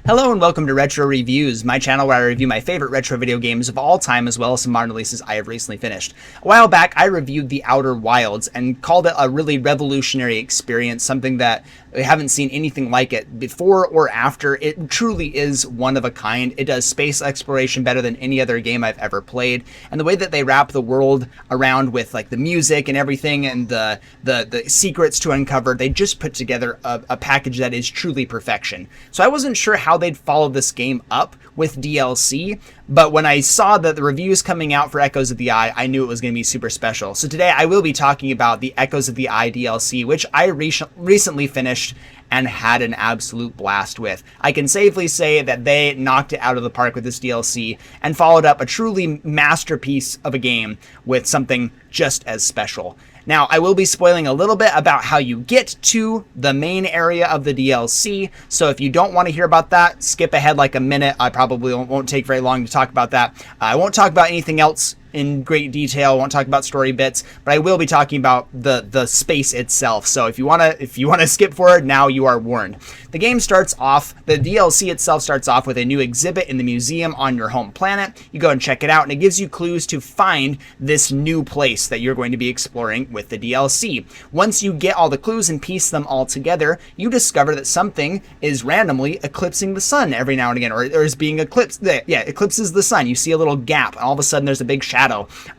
Hello and welcome to Retro Reviews, my channel where I review my favorite retro video games of all time as well as some modern releases I have recently finished. A while back I reviewed The Outer Wilds and called it a really revolutionary experience, something that we haven't seen anything like it before or after. It truly is one of a kind. It does space exploration better than any other game I've ever played, and the way that they wrap the world around with like the music and everything and the secrets to uncover, they just put together a package that is truly perfection. So I wasn't sure how they'd follow this game up with DLC, but when I saw that the reviews coming out for Echoes of the Eye, I knew it was going to be super special. So today I will be talking about the Echoes of the Eye DLC, which I recently finished and had an absolute blast with. I can safely say that they knocked it out of the park with this DLC and followed up a truly masterpiece of a game with something just as special. Now, I will be spoiling a little bit about how you get to the main area of the DLC, so if you don't want to hear about that, skip ahead like a minute. I probably won't take very long to talk about that. I won't talk about anything else in great detail. I won't talk about story bits, but I will be talking about the space itself. So if you wanna skip forward, now you are warned. The game starts off, the DLC itself starts off with a new exhibit in the museum on your home planet. You go and check it out, and it gives you clues to find this new place that you're going to be exploring with the DLC. Once you get all the clues and piece them all together, you discover that something is randomly eclipsing the sun every now and again, or is being eclipsed. Yeah, eclipses the sun. You see a little gap, and all of a sudden there's a big shadow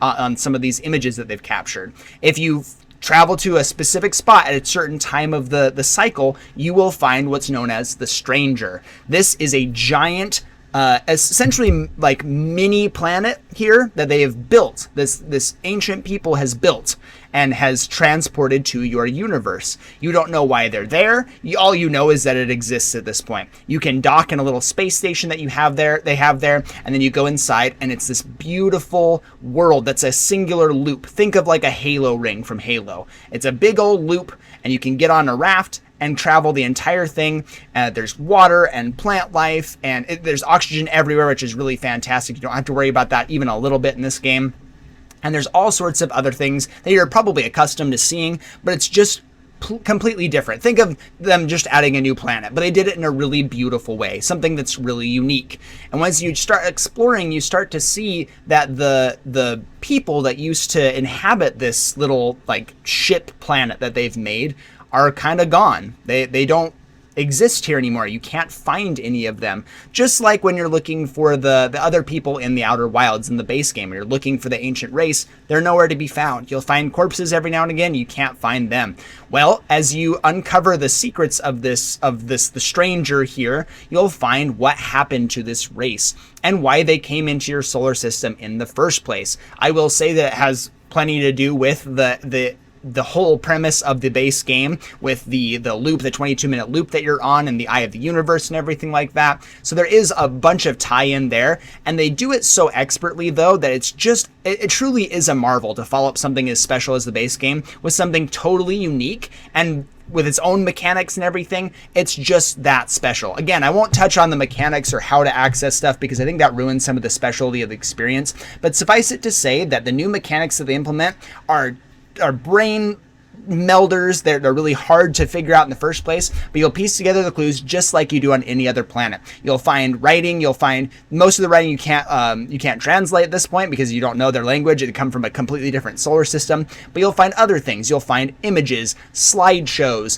on some of these images that they've captured. If you travel to a specific spot at a certain time of the cycle, you will find what's known as the Stranger. This is a giant, essentially like mini planet here that they have built. This ancient people has built and has transported to your universe. You don't know why they're there. All you know is that it exists at this point. You can dock in a little space station that they have there, and then you go inside, and it's this beautiful world that's a singular loop. Think of like a Halo ring from Halo. It's a big old loop, and you can get on a raft and travel the entire thing. There's water and plant life, and there's oxygen everywhere, which is really fantastic. You don't have to worry about that even a little bit in this game. And there's all sorts of other things that you're probably accustomed to seeing, but it's just completely different. Think of them just adding a new planet, but they did it in a really beautiful way, something that's really unique. And once you start exploring, you start to see that the people that used to inhabit this little like ship planet that they've made are kind of gone. They don't exist here anymore. You can't find any of them. Just like when you're looking for the other people in the Outer Wilds in the base game, when you're looking for the ancient race, they're nowhere to be found. You'll find corpses every now and again. You can't find them. Well, as you uncover the secrets of the Stranger here, you'll find what happened to this race and why they came into your solar system in the first place. I will say that it has plenty to do with the whole premise of the base game with the loop, the 22-minute loop that you're on, and the Eye of the Universe and everything like that. So there is a bunch of tie-in there, and they do it so expertly though that it's just, it truly is a marvel to follow up something as special as the base game with something totally unique and with its own mechanics and everything. It's just that special. Again, I won't touch on the mechanics or how to access stuff because I think that ruins some of the specialty of the experience, but suffice it to say that the new mechanics that they implement are brain melders. They're really hard to figure out in the first place, but you'll piece together the clues just like you do on any other planet. You'll find writing. You'll find most of the writing you can't translate at this point because you don't know their language. It come from a completely different solar system, but you'll find other things. You'll find images, slideshows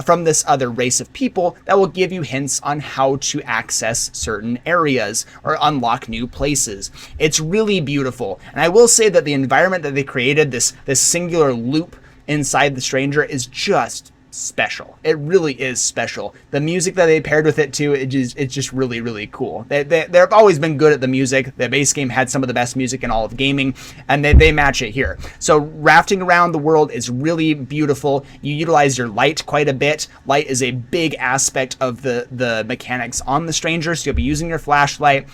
from this other race of people that will give you hints on how to access certain areas or unlock new places. It's really beautiful, and I will say that the environment that they created, this singular loop inside the Stranger, is just special. It really is special. The music that they paired with it too, it's just really, really cool. They've always been good at the music. The base game had some of the best music in all of gaming, and they match it here. So rafting around the world is really beautiful. You utilize your light quite a bit. Light is a big aspect of the mechanics on the Stranger, so you'll be using your flashlight,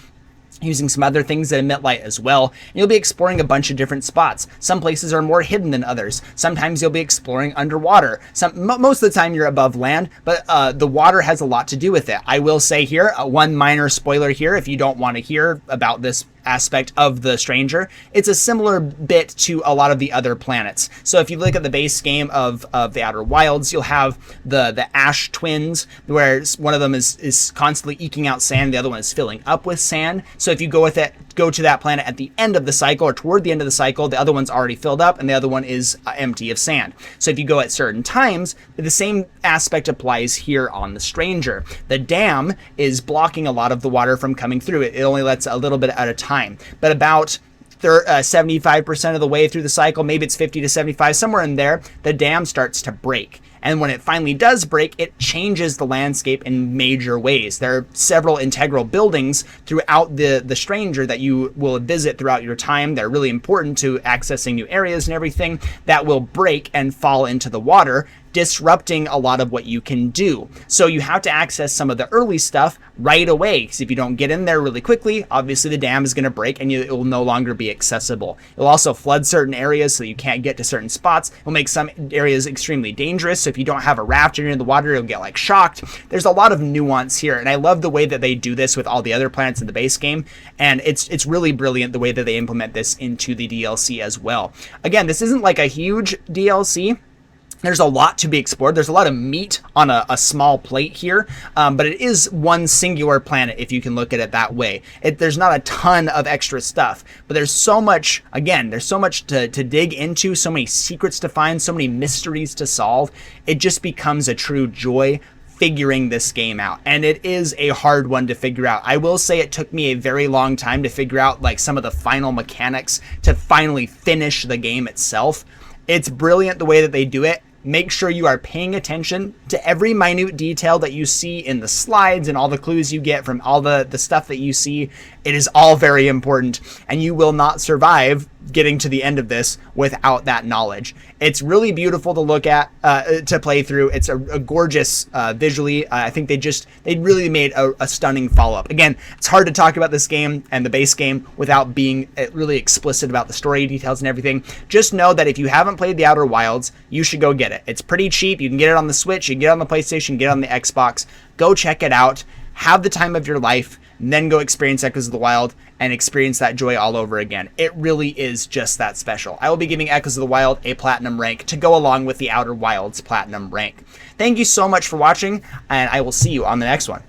using some other things that emit light as well. And you'll be exploring a bunch of different spots. Some places are more hidden than others. Sometimes you'll be exploring underwater. Most of the time you're above land, but the water has a lot to do with it. I will say here, one minor spoiler here, if you don't want to hear about this aspect of the Stranger, it's a similar bit to a lot of the other planets. So if you look at the base game of the Outer Wilds, you'll have the Ash twins, where one of them is constantly eking out sand, the other one is filling up with sand. So if you go to that planet at the end of the cycle or toward the end of the cycle, the other one's already filled up and the other one is empty of sand. So if you go at certain times, the same aspect applies here on the Stranger. The dam is blocking a lot of the water from coming through. It only lets a little bit at a time, but about 75% of the way through the cycle, maybe it's 50 to 75, somewhere in there, the dam starts to break. And when it finally does break, it changes the landscape in major ways. There are several integral buildings throughout the Stranger that you will visit throughout your time. They're really important to accessing new areas and everything that will break and fall into the water, disrupting a lot of what you can do. So you have to access some of the early stuff right away, because if you don't get in there really quickly, obviously the dam is going to break and it will no longer be accessible. It will also flood certain areas so you can't get to certain spots. It will make some areas extremely dangerous. So if you don't have a raft and you're in the water, you'll get like shocked. There's a lot of nuance here, and I love the way that they do this with all the other planets in the base game, and it's really brilliant the way that they implement this into the DLC as well. Again, this isn't like a huge DLC. There's a lot to be explored. There's a lot of meat on a small plate here, but it is one singular planet if you can look at it that way. There's not a ton of extra stuff, but there's so much, again, there's so much to dig into, so many secrets to find, so many mysteries to solve. It just becomes a true joy figuring this game out, and it is a hard one to figure out. I will say it took me a very long time to figure out like some of the final mechanics to finally finish the game itself. It's brilliant the way that they do it. Make sure you are paying attention to every minute detail that you see in the slides and all the clues you get from all the stuff that you see. It is all very important, and you will not survive getting to the end of this without that knowledge. It's really beautiful to look at, to play through. It's a gorgeous visually. I think they really made a stunning follow-up. Again, it's hard to talk about this game and the base game without being really explicit about the story details and everything. Just know that if you haven't played the Outer Wilds, you should go get it. It's pretty cheap. You can get it on the Switch, you can get it on the PlayStation, get it on the Xbox. Go check it out. Have the time of your life, and then go experience Echoes of the Wild and experience that joy all over again. It really is just that special. I will be giving Echoes of the Wild a platinum rank to go along with the Outer Wilds platinum rank. Thank you so much for watching, and I will see you on the next one.